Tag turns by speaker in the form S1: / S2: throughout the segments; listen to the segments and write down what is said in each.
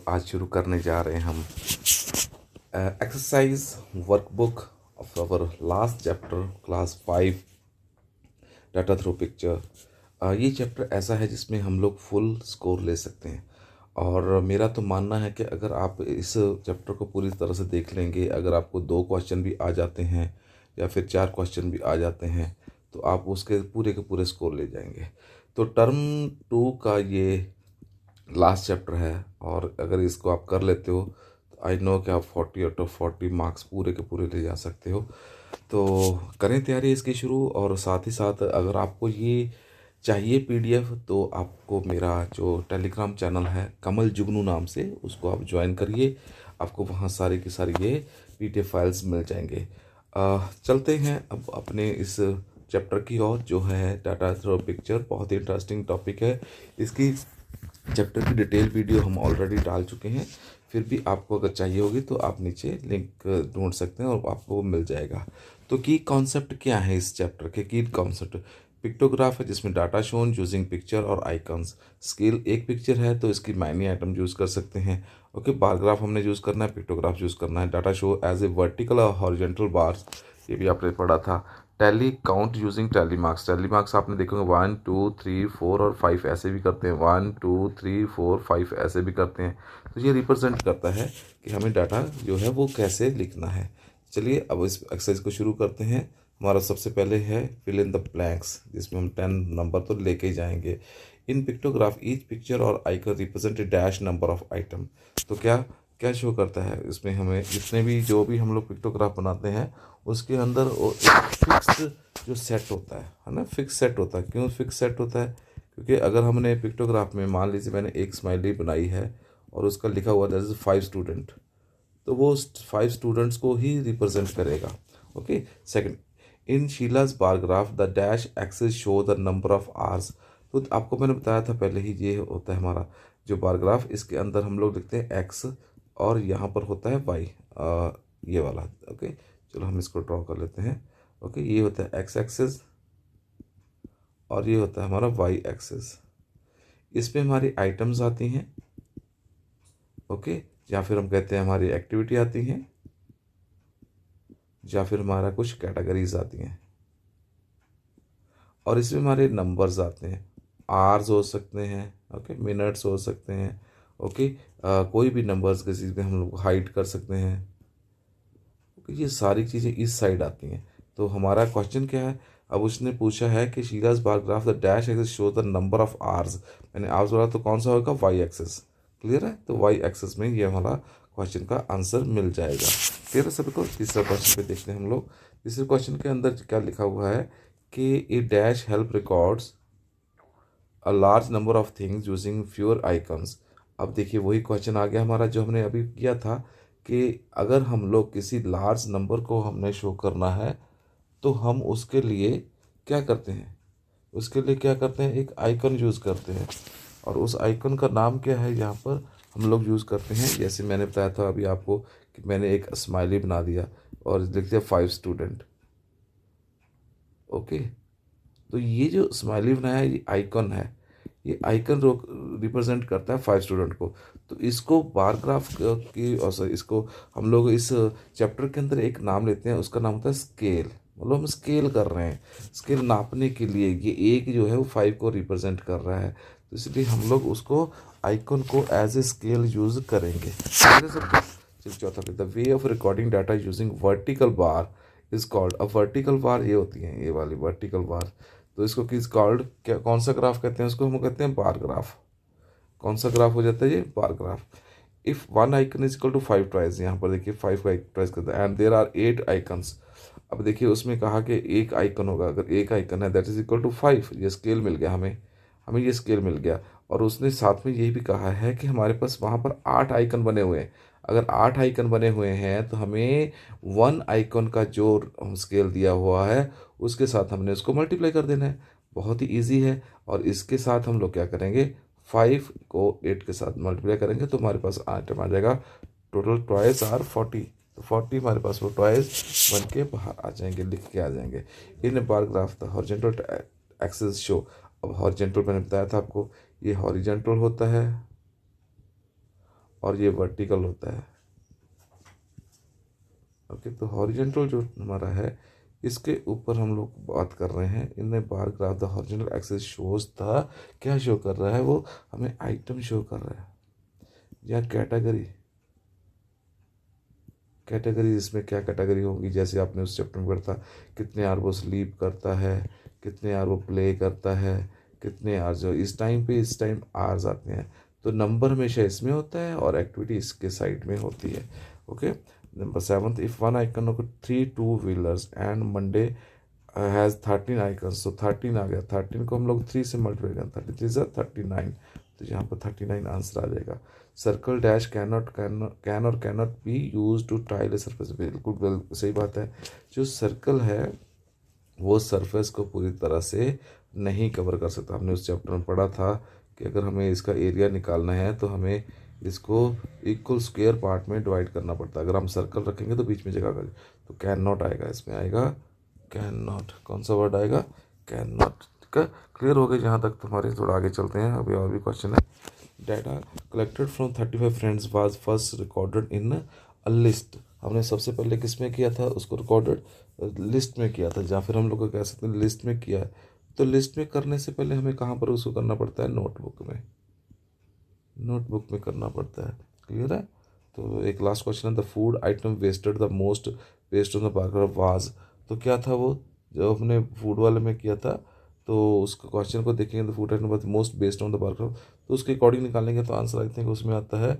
S1: आज शुरू करने जा रहे हैं हम exercise workbook of our last chapter class 5 data through picture. ये चैप्टर ऐसा है जिसमें हम लोग फुल स्कोर ले सकते हैं और मेरा तो मानना है कि अगर आप इस चैप्टर को पूरी तरह से देख लेंगे, अगर आपको 2 क्वेश्चन भी आ जाते हैं या फिर 4 क्वेश्चन भी आ जाते हैं तो आप उसके पूरे के पूरे स्कोर ले जाएंगे। तो टर्म 2 का ये लास्ट चैप्टर है और अगर इसको आप कर लेते हो तो आई नो कि आप 40 आउट ऑफ 40 मार्क्स पूरे के पूरे ले जा सकते हो। तो करें तैयारी इसकी शुरू। और साथ ही साथ अगर आपको ये चाहिए पीडीएफ तो आपको मेरा जो टेलीग्राम चैनल है कमल जुगनू नाम से, उसको आप ज्वाइन करिए, आपको वहाँ सारी की सारी ये पीडीएफ फाइल्स मिल जाएंगे। चलते हैं अब अपने इस चैप्टर की ओर जो है डाटा थ्रू पिक्चर। बहुत ही इंटरेस्टिंग टॉपिक है। इसकी चैप्टर की डिटेल वीडियो हम ऑलरेडी डाल चुके हैं, फिर भी आपको अगर चाहिए होगी तो आप नीचे लिंक ढूंढ सकते हैं और आपको मिल जाएगा। तो की कॉन्सेप्ट क्या है इस चैप्टर के? की कॉन्सेप्ट पिक्टोग्राफ है जिसमें डाटा शोन यूजिंग पिक्चर और आइकन्स। स्केल एक पिक्चर है तो इसकी माइनी आइटम यूज़ कर सकते हैं। ओके, बार ग्राफ हमने यूज़ करना है, पिक्टोग्राफ यूज़ करना है। Data show as a vertical और हॉरिजॉन्टल बार्स, ये भी आपने पढ़ा था। Tally count using tally marks. Tally marks आपने देखे होंगे 1 2 3 4 और 5 ऐसे भी करते हैं, 1 2 3 4 5 ऐसे भी करते हैं। तो ये रिप्रेजेंट करता है कि हमें डाटा जो है वो कैसे लिखना है। चलिए अब इस एक्सरसाइज को शुरू करते हैं। हमारा सबसे पहले है फिल इन द ब्लैंक्स, जिसमें हम 10 नंबर तो लेके ही जाएंगे। इन पिक्टोग्राफ ईच पिक्चर और icon represent a dash number of item. तो क्या क्या शो करता है इसमें? हमें जितने भी जो भी हम लोग पिक्टोग्राफ बनाते हैं उसके अंदर एक फिक्स्ड जो सेट होता है ना, फिक्स सेट होता है। क्यों फिक्स सेट होता है? क्योंकि अगर हमने पिक्टोग्राफ में मान लीजिए मैंने एक स्माइली बनाई है और उसका लिखा हुआ दैट इज 5 स्टूडेंट, तो वो 5 स्टूडेंट्स को ही रिप्रेजेंट करेगा। Okay, second, in Sheela's bar graph the dash axis show the number of hours. तो आपको मैंने बताया था पहले ही, ये होता है हमारा जो बार ग्राफ, इसके अंदर हम लोग लिखते हैं एक्स और यहाँ पर होता है वाई, ये वाला। ओके, चलो हम इसको ड्रॉ कर लेते हैं। ओके, ये होता है एक्स एक्सिस और ये होता है हमारा वाई एक्सिस। इसमें हमारी आइटम्स आती हैं, ओके, या फिर हम कहते हैं हमारी एक्टिविटी आती हैं, या फिर हमारा कुछ कैटेगरीज आती हैं। और इसमें हमारे नंबर्स आते हैं, आवर्स हो सकते हैं, ओके, मिनट्स हो सकते हैं, ओके, कोई भी नंबर्स किसी में हम लोग हाइड कर सकते हैं। ये सारी चीज़ें इस साइड आती हैं। तो हमारा क्वेश्चन क्या है? अब उसने पूछा है कि शीलाज बार graph the dash axis show the number of hours. मैंने आवर्स बोला तो कौन सा होगा? Y axis. क्लियर है? तो वाई एक्सिस में ये हमारा क्वेश्चन का आंसर मिल जाएगा। क्लियर है सभी को? तीसरा क्वेश्चन पे देखते हैं हम लोग। तीसरे क्वेश्चन के अंदर क्या लिखा हुआ है कि a dash help records a large number of things using fewer icons. अब देखिए वही क्वेश्चन आ गया हमारा जो हमने अभी किया था कि अगर हम लोग किसी लार्ज नंबर को हमने शो करना है तो हम उसके लिए क्या करते हैं? उसके लिए क्या करते हैं? एक आइकन यूज़ करते हैं और उस आइकन का नाम क्या है यहाँ पर हम लोग यूज़ करते हैं। जैसे मैंने बताया था अभी आपको कि मैंने एक स्माइली बना दिया और लिख दिया 5 स्टूडेंट। ओके, तो ये जो स्माइली बनाया है ये आइकन है, ये आइकन रिप्रेजेंट करता है 5 स्टूडेंट को। तो इसको बार ग्राफ की और सर इसको हम लोग इस चैप्टर के अंदर एक नाम लेते हैं, उसका नाम होता है स्केल। मतलब हम स्केल कर रहे हैं, स्केल नापने के लिए ये एक जो है वो 5 को रिप्रेजेंट कर रहा है, तो इसलिए हम लोग उसको आइकन को एज ए स्केल यूज करेंगे। चौथा, the way of recording data using vertical bar is called. अब वर्टिकल बार ये होती है, ये वाली वर्टिकल बार, तो इसको किस कॉल्ड, क्या कौन सा ग्राफ कहते हैं? उसको हम कहते हैं बार ग्राफ। कौन सा ग्राफ हो जाता है ये? Bar graph. If 1 icon is equal to 5 tries, यहाँ पर देखिए 5 का ट्राइज करता है, एंड देयर आर 8 आइकन्स। अब देखिए उसमें कहा कि एक आइकन होगा, अगर एक आइकन है दैट इज इक्वल टू 5। ये स्केल मिल गया हमें, हमें ये स्केल मिल गया। और उसने साथ में यही भी कहा है कि हमारे पास वहाँ पर 8 आइकन बने हुए हैं। अगर 8 आइकन बने हुए हैं तो हमें 1 आइकन का जो स्केल दिया हुआ है उसके साथ हमने उसको मल्टीप्लाई कर देना है। बहुत ही ईजी है। और इसके साथ हम लोग क्या करेंगे? 5 को 8 के साथ मल्टीप्लाई करेंगे तो हमारे पास आइटम आ जाएगा टोटल ट्वाइस आर 40। तो 40 हमारे पास वो ट्वाइस बन के बाहर आ जाएंगे, लिख के आ जाएंगे। In bar graph the horizontal axis show. अब हॉरिजॉन्टल मैंने बताया था आपको, ये हॉरिजॉन्टल होता है और ये वर्टिकल होता है। ओके, तो हॉरिजेंटल जो हमारा है इसके ऊपर हम लोग बात कर रहे हैं। In the bar graph the horizontal axis shows था, क्या शो कर रहा है वो हमें आइटम शो कर रहा है या कैटेगरी। कैटेगरी इसमें क्या कैटेगरी होंगी, जैसे आपने उस चैप्टर में पढ़ा था कितने आर वो स्लीप करता है, कितने आर वो प्ले करता है, कितने आर जो इस टाइम पे इस टाइम आर्स आते हैं। तो नंबर हमेशा इसमें होता है और एक्टिविटी इसके साइड में होती है। Okay, number 7, if one icon of 3 two wheelers and Monday has 13 icons, तो 13 आ गया, 13 को हम लोग 3 से मल्टीप्लाई करें, 33 से 39, तो यहाँ पर 39 आंसर आ जाएगा। सर्कल डैश कैन और can not be use to tile a surface, बिल्कुल सही बात है। जो सर्कल है वो सरफेस को पूरी तरह से नहीं कवर कर सकता। हमने उस चैप्टर में पढ़ा था कि अगर हमें इसका एरिया निकालना है तो हमें इसको इक्वल स्क्वायर पार्ट में डिवाइड करना पड़ता है। अगर हम सर्कल रखेंगे तो बीच में जगह कर, तो कैन नॉट आएगा, इसमें आएगा कैन नॉट। कौन सा वर्ड आएगा, कैन नॉट। ठीक है, क्लियर हो गए जहाँ तक तुम्हारे। थोड़ा आगे चलते हैं, अभी और भी क्वेश्चन है। Data collected from 35 friends was first recorded in a list. हमने सबसे पहले किस में किया था, उसको रिकॉर्डेड लिस्ट में किया था, या फिर हम लोग को कह सकते हैं लिस्ट में किया है। तो लिस्ट में करने से पहले हमें कहाँ पर उसको करना पड़ता है, नोटबुक में, नोटबुक में करना पड़ता है। क्लियर है। तो एक लास्ट क्वेश्चन है, the food item wasted the most waste on the burger was. तो क्या था वो, जो हमने फूड वाले में किया था, तो उसका क्वेश्चन को देखेंगे तो food item most based on the Barger, तो उसके अकॉर्डिंग निकालेंगे तो आंसर आई थिंक उसमें आता है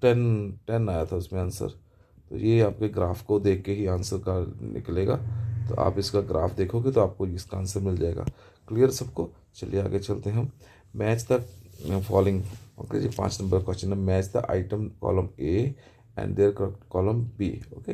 S1: 10 आया था उसमें आंसर। तो ये आपके ग्राफ को देख के ही आंसर का निकलेगा। तो आप इसका ग्राफ देखोगे तो आपको इसका आंसर मिल जाएगा। क्लियर सबको। चलिए आगे चलते हैं हम। Match the following. Okay ji, 5 number question है, match the item column A and there column B. Okay,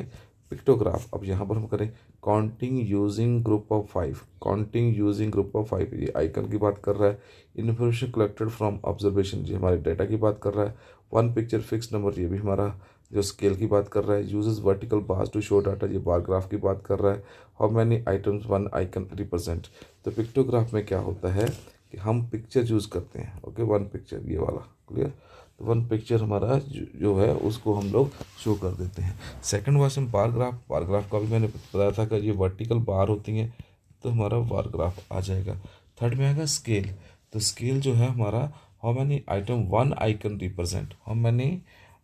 S1: pictograph. अब यहाँ पर हम करें counting using group of 5, counting using group of 5, ये आइकन की बात कर रहा है। Information collected from observation, ji हमारे डाटा की बात कर रहा है। वन पिक्चर फिक्स नंबर, ये भी हमारा जो स्केल की बात कर रहा है। Uses vertical bars to show data, ये बार ग्राफ की बात कर रहा है। How many items one icon represent. तो पिक्टोग्राफ में क्या होता है कि हम पिक्चर यूज़ करते हैं। ओके, वन पिक्चर ये वाला। क्लियर। तो वन पिक्चर हमारा जो है उसको हम लोग शो कर देते हैं। Second question bar graph. Bar graph का भी मैंने बताया था कि ये वर्टिकल बार होती हैं, तो हमारा बार ग्राफ आ जाएगा। थर्ड में आएगा स्केल। तो स्केल जो है हमारा, how many item one icon represent, how many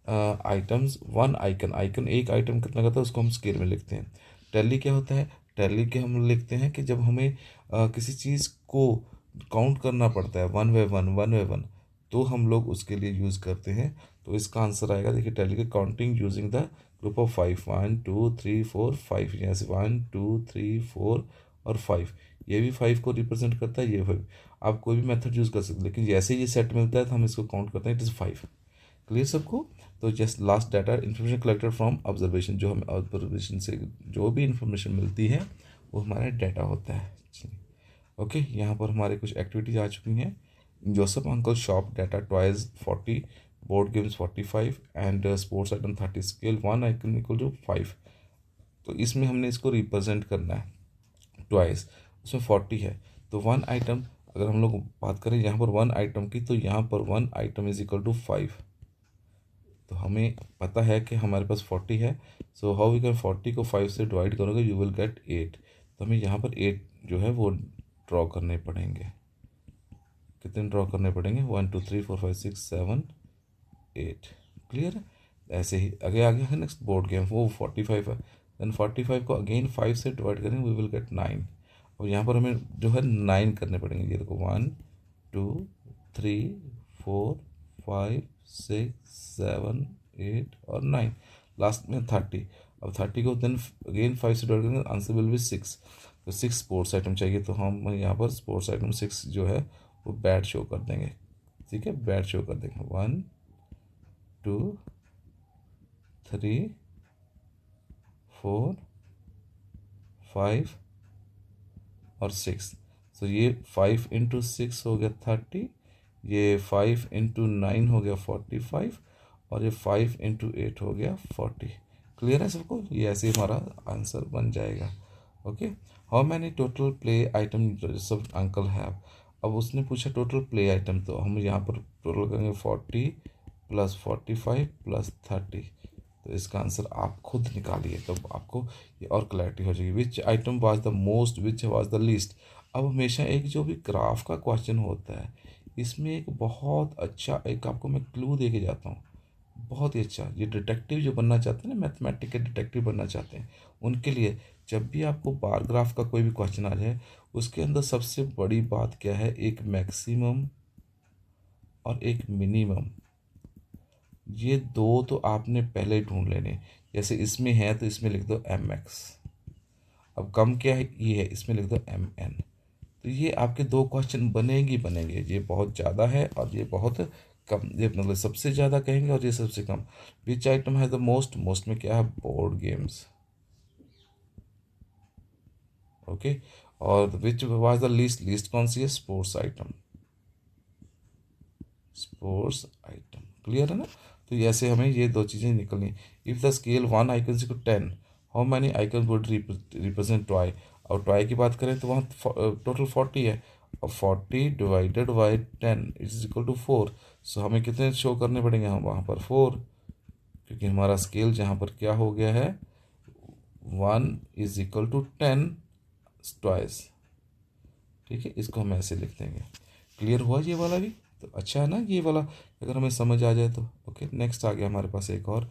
S1: items one icon, icon एक आइटम कितना करता है उसको हम स्केल में लिखते हैं। टैली क्या होता है, टैली के हम लिखते हैं कि जब हमें किसी चीज़ को काउंट करना पड़ता है one by one, one by one, तो हम लोग उसके लिए यूज़ करते हैं। तो इसका आंसर आएगा, देखिए टैली के counting using the group of 5, 1 2 3 4 5, यहाँ से 1 2 3 4 और 5, ये भी 5 को रिप्रेजेंट करता है, ये 5। आप कोई भी मेथड यूज़ कर सकते हैं, लेकिन जैसे ये सेट मिलता है तो हम इसको काउंट करते हैं, इट इज़ 5। क्लियर सबको। तो just last data information collected from observation, जो हमें ऑब्जर्वेशन से जो भी इंफॉर्मेशन मिलती है वो हमारा डाटा होता है। ओके, यहाँ पर हमारे कुछ एक्टिविटीज आ चुकी हैं। Joseph uncle shop data toys 40, board games 45 and sports item 30, scale one icon equal to 5। तो इसमें हमने इसको रिप्रेजेंट करना है ट्वाइस, उसमें 40 है, तो वन आइटम अगर हम लोग बात करें यहाँ पर वन आइटम की, तो यहाँ पर one item is equal to 5। तो हमें पता है कि हमारे पास 40 है, सो हाउ वी कैन 40 को 5 से डिवाइड करोगे यू विल गेट 8। तो हमें यहाँ पर 8 जो है वो ड्रॉ करने पड़ेंगे। कितने ड्रॉ करने पड़ेंगे, 1 2 3 4 5 6 7 8। क्लियर है। ऐसे ही आगे आगे है नेक्स्ट बोर्ड गेम, वो 45 है, देन 45 को अगेन 5 से डिवाइड करेंगे वी विल गेट 9। और यहाँ पर हमें जो है 9 करने पड़ेंगे। ये देखो 1 2 3 4 5 6 7 8 और 9, लास्ट में 30। अब 30 को देन अगेन 5 से डिवाइड करेंगे, आंसर विल बी 6। तो 6 स्पोर्ट्स आइटम चाहिए, तो हम यहाँ पर स्पोर्ट्स आइटम 6 जो है वो बैट शो कर देंगे। ठीक है, बैट शो कर देंगे 1 2 3 4 5 और 6। तो ये 5 इंटू 6 हो गया 30, ये 5 इंटू 9 हो गया 45 और ये 5 इंटू 8 हो गया 40। क्लियर है सबको। ये ऐसे हमारा आंसर बन जाएगा। Okay, how many total play item सब अंकल हैव। अब उसने पूछा टोटल प्ले आइटम, तो हम यहाँ पर टोटल करेंगे 40 प्लस 45 प्लस 30। तो इसका आंसर आप खुद निकालिए, तब आपको ये और क्लैरिटी हो जाएगी। विच item was the most, which was the least. अब हमेशा एक जो भी ग्राफ का क्वेश्चन होता है, इसमें एक बहुत अच्छा एक आपको मैं क्लू दे के जाता हूँ, बहुत ही अच्छा। ये डिटेक्टिव जो बनना चाहते हैं ना, मैथमेटिक के डिटेक्टिव बनना चाहते हैं, उनके लिए जब भी आपको बार ग्राफ का कोई भी क्वेश्चन आ जाए, उसके अंदर सबसे बड़ी बात क्या है, एक मैक्सिमम और एक मिनिमम। ये दो तो आपने पहले ही ढूंढ लेने। जैसे इसमें है तो इसमें लिख दो एम एक्स, अब कम क्या है, ये है, इसमें लिख दो एम एन। तो ये आपके दो क्वेश्चन बनेंगे ही बनेंगे। ये बहुत ज़्यादा है और ये बहुत कम, ये मतलब सबसे ज़्यादा कहेंगे और ये सबसे कम। विच आइटम है द मोस्ट, मोस्ट में क्या है, बोर्ड गेम्स। ओके, और which was the least, least कौन सी है, sports item, sports item. Clear है ना। तो ऐसे हमें ये दो चीज़ें निकलनी। If the scale 1 icon is 10, how many icon would represent toy. और टॉय की बात करें तो वहाँ टोटल 40 है, और 40 divided by 10 is equal to 4। So हमें कितने शो करने पड़ेंगे, हम वहाँ पर 4, क्योंकि हमारा स्केल जहाँ पर क्या हो गया है, 1 इज इक्वल टू 10 ट्वाइस। ठीक है, इसको हम ऐसे लिख देंगे। क्लियर हुआ ये वाला भी, तो अच्छा है ना ये वाला, अगर हमें समझ आ जाए तो। ओके, नेक्स्ट आ गया हमारे पास एक और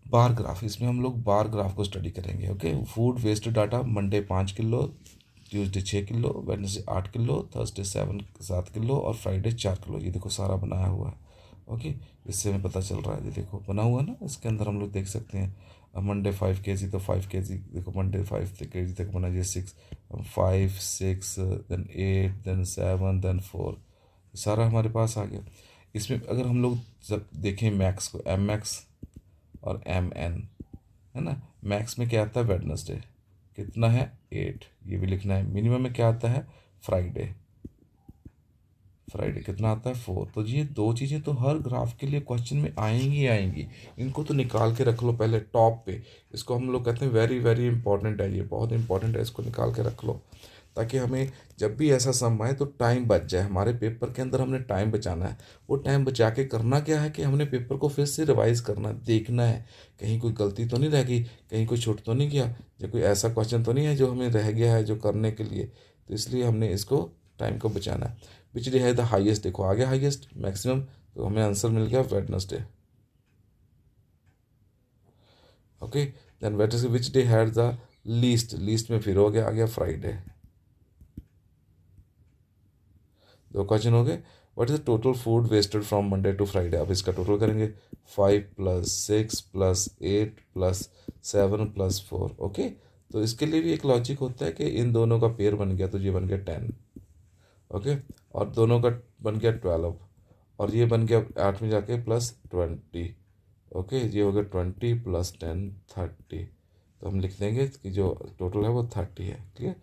S1: बार ग्राफ। इसमें हम लोग बार ग्राफ को स्टडी करेंगे। Okay, food waste data, Monday 5 kilo, Tuesday 6 kilo, Wednesday 8 kilo, Thursday 7 kilo और फ्राइडे 4 किलो। ये देखो सारा बनाया हुआ है। ओके, इससे हमें पता चल रहा है, ये देखो बना हुआ है ना, इसके अंदर हम लोग देख सकते हैं मंडे 5 kg, तो 5 kg देखो, मंडे 5 kg तक बना, ये 6, 5 6 देन 8 देन 7 देन 4, सारा हमारे पास आ गया। इसमें अगर हम लोग जब देखें मैक्स को, एम मैक्स और एम एन, है ना। मैक्स में क्या आता है, वेडनेसडे कितना है 8, ये भी लिखना है। मिनिमम में क्या आता है, फ्राइडे, फ्राइडे कितना आता है 4। तो ये दो चीज़ें तो हर ग्राफ के लिए क्वेश्चन में आएंगी ही आएंगी। इनको तो निकाल के रख लो पहले टॉप पे। इसको हम लोग कहते हैं वेरी वेरी इंपॉर्टेंट है, ये बहुत इंपॉर्टेंट है, इसको निकाल के रख लो, ताकि हमें जब भी ऐसा सम आए तो टाइम बच जाए। हमारे पेपर के अंदर हमने टाइम बचाना है। वो टाइम बचा के करना क्या है कि हमने पेपर को फिर से रिवाइज करना, देखना है कहीं कोई गलती तो नहीं रह गई, कहीं कोई छूट तो नहीं गया, या कोई ऐसा क्वेश्चन तो नहीं है जो हमें रह गया है जो करने के लिए। तो इसलिए हमने इसको टाइम को बचाना है। विच डे है द हाईएस्ट, देखो आ गया हाईएस्ट मैक्सिमम, तो हमें आंसर मिल गया Wednesday. Okay, then Wednesday, which day had the least, least में फिर हो गया, आ गया फ्राइडे। दो क्वेश्चन हो गए। What is the total food wasted from Monday to Friday. अब इसका टोटल करेंगे, 5 + 6 + 8 + 7 + 4। ओके, तो इसके लिए भी एक लॉजिक होता है कि इन दोनों का पेयर बन गया तो ये बन गया 10। ओके, और दोनों का बन गया 12, और ये बन गया 8 में जाके +20। ओके, ये हो गया 20 + 10 30। तो हम लिख देंगे कि जो टोटल है वो 30 है। Clear.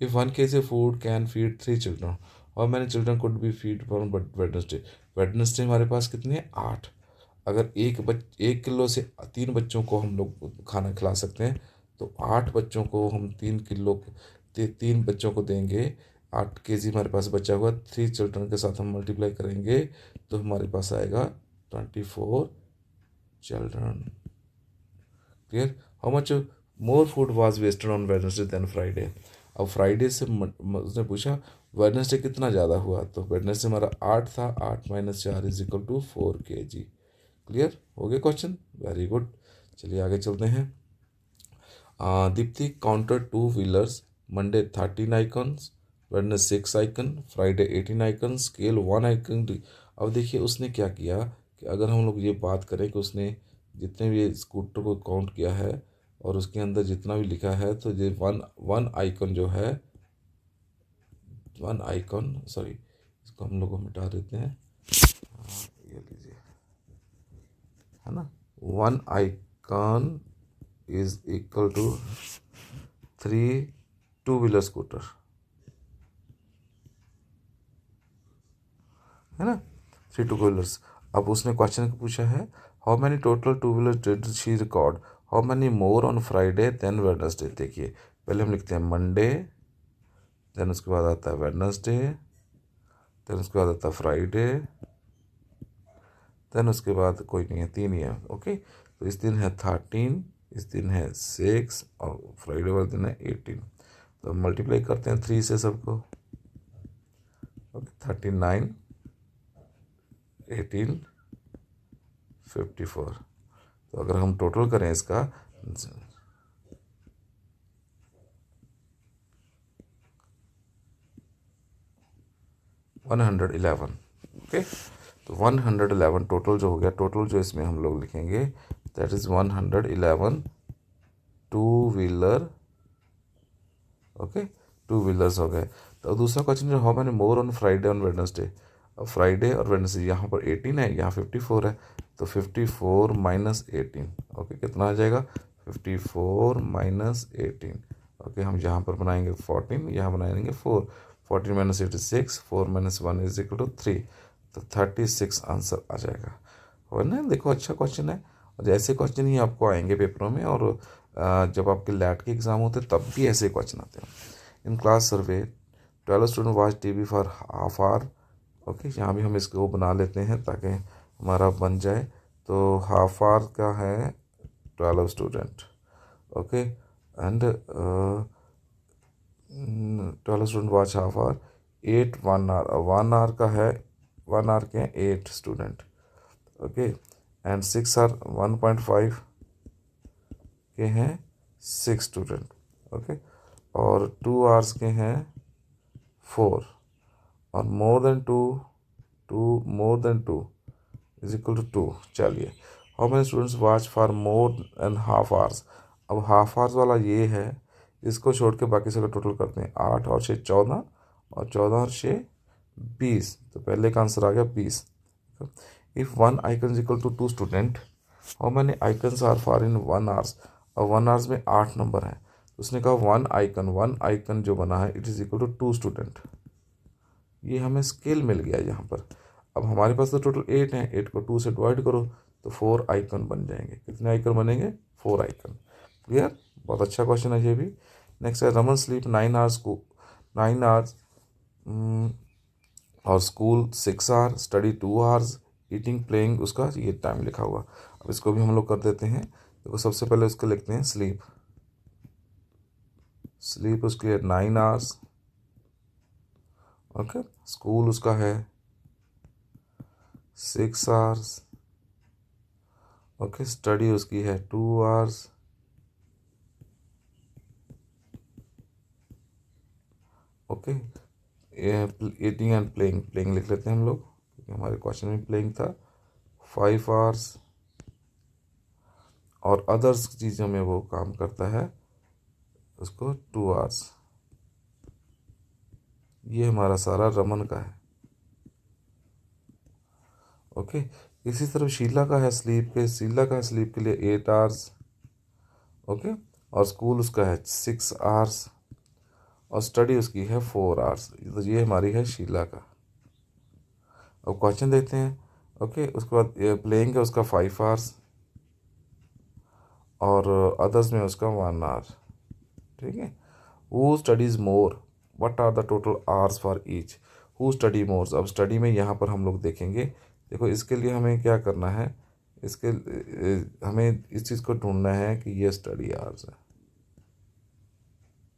S1: If 1 kg food can feed 3 children, और मैंने children could be feed from Wednesday. Wednesday हमारे पास कितनी है, 8। अगर 1 किलो से 3 बच्चों को हम लोग खाना खिला सकते हैं, तो 8 बच्चों को हम 3 किलो, 3 बच्चों को देंगे। 8 kg हमारे पास बचा हुआ, 3 चिल्ड्रन के साथ हम मल्टीप्लाई करेंगे तो हमारे पास आएगा 24 children. Clear. How much more food was wasted on Wednesday than Friday. अब फ्राइडे से उसने पूछा वेडनेसडे कितना ज़्यादा हुआ, तो वेडनेसडे हमारा 8 था, 8 - 4 इज इक्वल टू 4 kg। क्लियर हो गया क्वेश्चन, वेरी गुड। चलिए आगे चलते हैं। Dipti counter 2 wheelers, Monday 13 icons, Wednesday 6 icon, Friday 18 icon, scale 1 icon. अब देखिए उसने क्या किया कि अगर हम लोग ये बात करें कि उसने जितने भी स्कूटर को काउंट किया है और उसके अंदर जितना भी लिखा है, तो ये वन वन आइकन जो है, वन आइकन, सॉरी इसको हम लोग मिटा देते हैं। ये लीजिए, है ना, 1 icon is equal to 3 2 wheeler scooter, है ना, 3 2 व्हीलर्स। अब उसने क्वेश्चन पूछा है, how many total 2 wheelers did she record, how many more on Friday than Wednesday. देखिए पहले हम लिखते हैं मंडे, देन उसके बाद आता है वेडनेसडे, देन उसके बाद आता है फ्राइडे, देन उसके बाद कोई नहीं है, 3 ही है। ओके, तो इस दिन है 13, इस दिन है 6 और फ्राइडे वाले दिन है 18। तो मल्टीप्लाई करते हैं 3 से सबको। ओके, 39, 18, 54। तो अगर हम टोटल करें इसका 111। ओके, तो 111 टोटल जो हो गया, टोटल जो इसमें हम लोग लिखेंगे that is 111 two wheeler. Okay, two wheelers हो गए। तो दूसरा क्वेश्चन जो, how many more on Friday on Wednesday. अब फ्राइडे और वेडनेसडे, यहाँ पर 18 है, यहाँ 54 है, तो 54 माइनस 18। ओके, कितना आ जाएगा, 54 माइनस 18। ओके, हम यहाँ पर बनाएंगे 14, यहाँ बनाएंगे 4। 14 minus 8 is 6, 4 minus 1 is equal to 3। तो 36 आंसर आ जाएगा। और ना देखो, अच्छा क्वेश्चन है, और ऐसे क्वेश्चन ही आपको आएंगे पेपरों में, और जब आपके लैट के एग्ज़ाम होते हैं तब भी ऐसे क्वेश्चन आते हैं। In class survey 12 student watch TV for half hour. Okay, यहाँ भी हम इसको बना लेते हैं ताकि हमारा बन जाए। तो हाफ आवर का है 12 student. Okay, and 12 student watch half hour, 8 1 hour. 1 hour का है, 1 आवर के हैं 8 स्टूडेंट। ओके, एंड 6 आवर 1.5 के हैं 6 स्टूडेंट। ओके, और 2 आवर्स के हैं 4, और more than 2 is equal to 2। चलिए, how many students watch for more than half hours. अब हाफ आवर्स वाला ये है, इसको छोड़ के बाकी सबका टोटल करते हैं। 8 और 6 14, और 14 और 6 20। तो पहले का आंसर आ गया 20। If 1 icon is equal to 2 student, how many icons are for in 1 hours. और 1 आवर्स में 8 नंबर है, तो उसने कहा 1 आइकन जो बना है it is equal to 2 student. ये हमें स्केल मिल गया यहाँ पर। अब हमारे पास तो टोटल 8 है, 8 को 2 से डिवाइड करो तो 4 आइकन बन जाएंगे। कितने आइकन बनेंगे, 4 आइकन। क्लियर, बहुत अच्छा क्वेश्चन है ये भी। नेक्स्ट है, रमन स्लीप 9 आवर्स को 9 आवर्स और school 6 hour, study 2 hours, eating playing उसका ये टाइम लिखा हुआ। अब इसको भी हम लोग कर देते हैं। देखो, सबसे पहले उसको लिखते हैं स्लीप। स्लीप उसकी है 9 आवर्स। ओके, स्कूल उसका है 6 आवर्स। ओके, स्टडी उसकी है 2 hours. Okay, eating and playing, playing लिख लेते हैं हम लोग क्योंकि हमारे क्वेश्चन में प्लेइंग था, 5 आवर्स। और अदर्स चीज़ों में वो काम करता है, उसको 2 आवर्स। ये हमारा सारा रमन का है। ओके, इसी तरह शीला का है स्लीप के लिए 8 आवर्स। ओके, और स्कूल उसका है 6 आवर्स, और स्टडी उसकी है 4 आवर्स। तो ये हमारी है शीला का। अब क्वेश्चन देते हैं। ओके, उसके बाद प्लेइंग है उसका 5 आवर्स, और अदर्स में उसका 1 आवर। ठीक है, who studies more, what are the total hours for each. Who study more, अब स्टडी में यहाँ पर हम लोग देखेंगे। देखो, इसके लिए हमें क्या करना है, इसके हमें इस चीज़ को ढूंढना है कि ये स्टडी आवर्स है।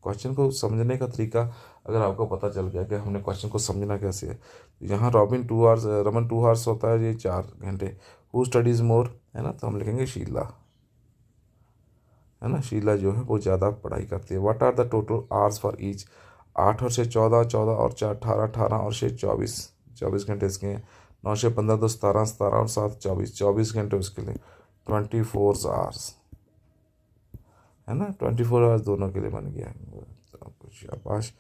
S1: क्वेश्चन को समझने का तरीका अगर आपको पता चल गया कि हमने क्वेश्चन को समझना कैसे है, तो यहाँ रॉबिन 2 आवर्स, रमन 2 आवर्स होता है, ये 4 घंटे। हु स्टडीज़ मोर है ना, तो हम लिखेंगे शीला, है ना, शीला जो है वो ज़्यादा पढ़ाई करती है। What are the total hours for each. 8 और 6 14, 14 और 4 18, 18 और 6 24, 24 घंटे इसके हैं। 9 से 15 तो 17, 17 और 7 24, 24 घंटे उसके लिए, 24 आवर्स, है ना, 24 आवर्स दोनों के लिए बन गया। तो शाबाश।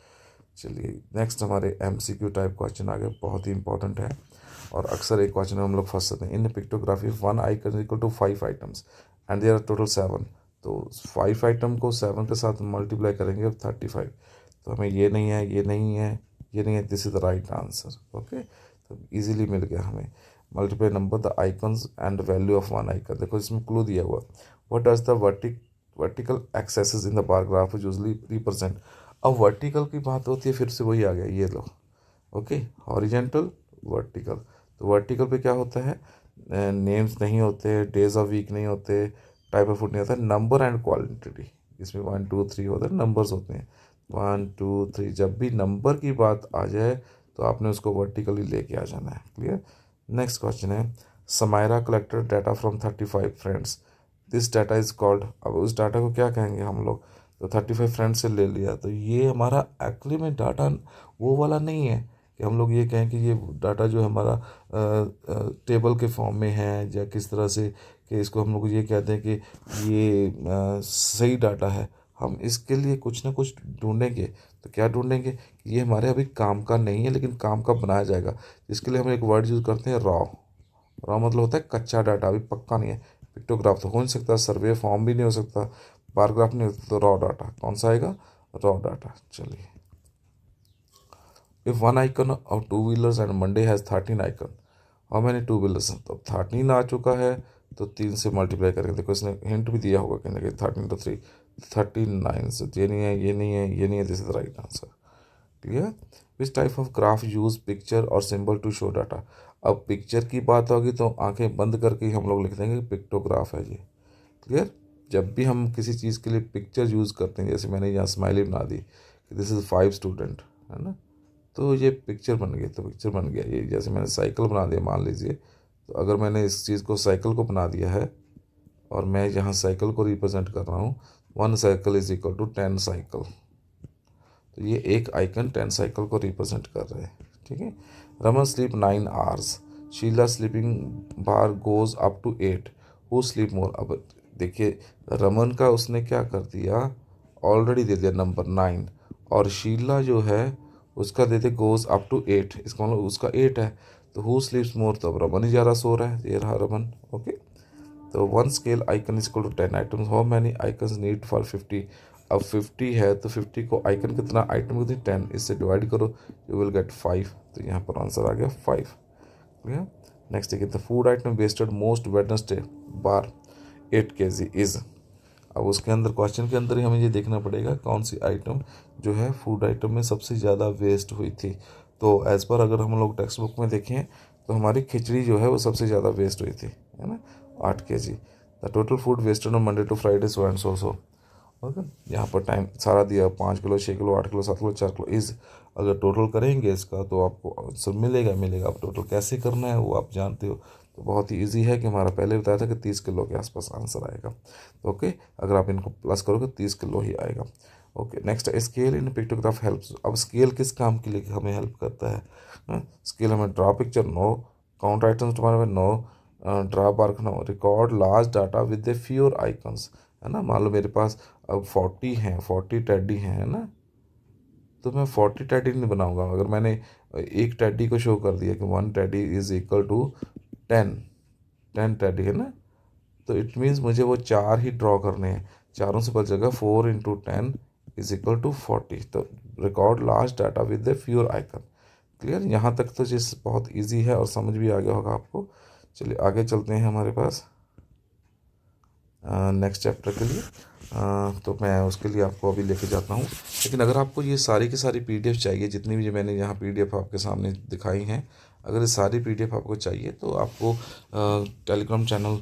S1: चलिए, नेक्स्ट हमारे MCQ टाइप क्वेश्चन आ गए, बहुत ही इंपॉर्टेंट है, और अक्सर एक क्वेश्चन में हम लोग फंस सकते हैं। In pictography 1 icon equal to 5 items and there are total 7। तो 5 आइटम को 7 के साथ मल्टीप्लाई करेंगे 35। तो हमें ये नहीं है, ये नहीं है, ये नहीं है, this is the right answer. Okay, तो इजीली मिल गया हमें। Multiply number the icons and value of 1 icon. देखो, इसमें क्लू दिया हुआ, what does the vertical axes in the bar graph usually represent. अब वर्टिकल की बात होती है, फिर से वही आ गया, ये लो। Okay, horizontal, vertical. तो वर्टिकल पे क्या होता है, नेम्स नहीं होते, डेज ऑफ वीक नहीं होते, टाइप ऑफ फूड नहीं होता, नंबर एंड क्वालिटी, इसमें 1 2 3 होता है, नंबर्स होते हैं 1 2 3। जब भी नंबर की बात आ जाए तो आपने उसको वर्टिकली लेके आ जाना है। क्लियर। नेक्स्ट क्वेश्चन है, Samaira collected data from 35 friends, this data is called. अब उस डाटा को क्या कहेंगे हम लोग, तो 35 फ्रेंड्स से ले लिया, तो ये हमारा एक्चुअली में डाटा वो वाला नहीं है कि हम लोग ये कहें कि ये डाटा जो हमारा टेबल के फॉर्म में है या किस तरह से, कि इसको हम लोग ये कहते हैं कि ये सही डाटा है। हम इसके लिए कुछ ना कुछ ढूंढेंगे। तो क्या ढूंढेंगे कि ये हमारे अभी काम का नहीं है लेकिन काम का बनाया जाएगा। इसके लिए हम एक वर्ड यूज़ करते हैं, रॉ। रॉ मतलब होता है कच्चा डाटा, अभी पक्का नहीं है। पिक्टोग्राफ तो हो नहीं सकता, सर्वे फॉर्म भी नहीं हो सकता, बार ग्राफ नहीं हो सकता, तो रॉ डाटा कौन सा आएगा, रॉ डाटा। चलिए, if one icon of two wheelers and Monday has 13 icon, how many two wheelers. तो 13 आ चुका है तो 3 से मल्टीप्लाई करेंगे। देखो इसने हिंट भी दिया होगा कहीं ना 13 तो 3 39 से, ये नहीं है, ये नहीं है, ये नहीं है, this is right answer. Clear. Which type of graph use picture और सिंबल टू शो डाटा। अब पिक्चर की बात होगी तो आंखें बंद करके ही हम लोग लिख देंगे पिक्टोग्राफ है ये। क्लियर। जब भी हम किसी चीज़ के लिए पिक्चर यूज़ करते हैं, जैसे मैंने यहाँ स्माइली बना दी कि दिस इज़ 5 स्टूडेंट, है ना, तो ये पिक्चर बन गई। तो पिक्चर बन गया ये, जैसे मैंने साइकिल बना दिया मान लीजिए, तो अगर मैंने इस चीज़ को साइकिल को बना दिया है और मैं यहाँ साइकिल को रिप्रेजेंट कर रहा हूँ, 1 cycle is equal to 10 cycle, तो ये एक आइकन 10 साइकिल को रिप्रेजेंट कर रहे हैं। ठीक है। Raman sleep 9 hours, Sheela sleeping bar goes up to 8, who sleep more. अब देखिए रमन का उसने क्या कर दिया, ऑलरेडी दे दिया नंबर 9, और शीला जो है उसका दे दे गोज अप टू 8, इसका मतलब उसका 8 है, तो हु स्लीप्स मोर, तो अब रमन ही ज़्यादा सो रहा है, ये रहा रमन। ओके। तो 1 scale icon is equal to 10 items, how many icons need for 50। अब 50 है तो 50 को आइकन कितना, आइटम कितनी 10, इससे डिवाइड करो, यू विल गेट 5, तो यहाँ पर आंसर आ गया 5। क्लियर। नेक्स्ट देखिए, the food item wasted most Wednesday bar 8 kg is. अब उसके अंदर क्वेश्चन के अंदर ही हमें ये देखना पड़ेगा कौन सी आइटम जो है फूड आइटम में सबसे ज़्यादा वेस्ट हुई थी। तो एज पर अगर हम लोग टेक्स्ट बुक में देखें तो हमारी खिचड़ी जो है वो सबसे ज़्यादा वेस्ट हुई थी, है ना, 8 kg। The total food wasted on Monday to Friday so and so. Okay. यहाँ पर टाइम सारा दिया, 5 kilo, 6 kilo, 8 kilo, 7 kilo, 4 kilo is. अगर टोटल करेंगे इसका तो आपको आंसर मिलेगा। अब टोटल कैसे करना है वो आप जानते हो, तो बहुत ही इजी है कि हमारा पहले बताया था कि 30 किलो के आसपास आंसर आएगा। तो ओके, अगर आप इनको प्लस करोगे 30 किलो ही आएगा। Okay. Next, scale in pictograph helps. अब स्केल किस काम के लिए हमें हेल्प करता है। स्केल हमें draw picture no, count items तुम्हारे में no, draw bark no, record large data with the fewer icons, है ना। मान लो मेरे पास अब 40 हैं, 40 टेडी हैं, है ना, तो मैं 40 टेडी नहीं बनाऊंगा। अगर मैंने एक टेडी को शो कर दिया कि 1 teddy is equal to 10 teddy, है ना, तो इट मीन्स मुझे वो 4 ही ड्रॉ करने हैं, चारों से पता चलेगा 4 × 10 इज इक्वल टू 40। तो record last data with the fewer icon. Clear. यहाँ तक तो जिस बहुत ईजी है और समझ भी आ गया होगा आपको। चलिए आगे चलते हैं हमारे पास नेक्स्ट चैप्टर के लिए। तो मैं उसके लिए आपको अभी लेके जाता हूँ। लेकिन अगर आपको ये सारी की सारी पीडीएफ चाहिए, जितनी भी मैंने यहाँ पीडीएफ आपके सामने दिखाई हैं, अगर ये सारी पीडीएफ आपको चाहिए तो आपको टेलीग्राम चैनल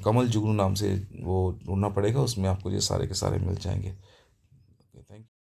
S1: कमल जुगनू नाम से वो ढूंढना पड़ेगा, उसमें आपको ये सारे के सारे मिल जाएंगे।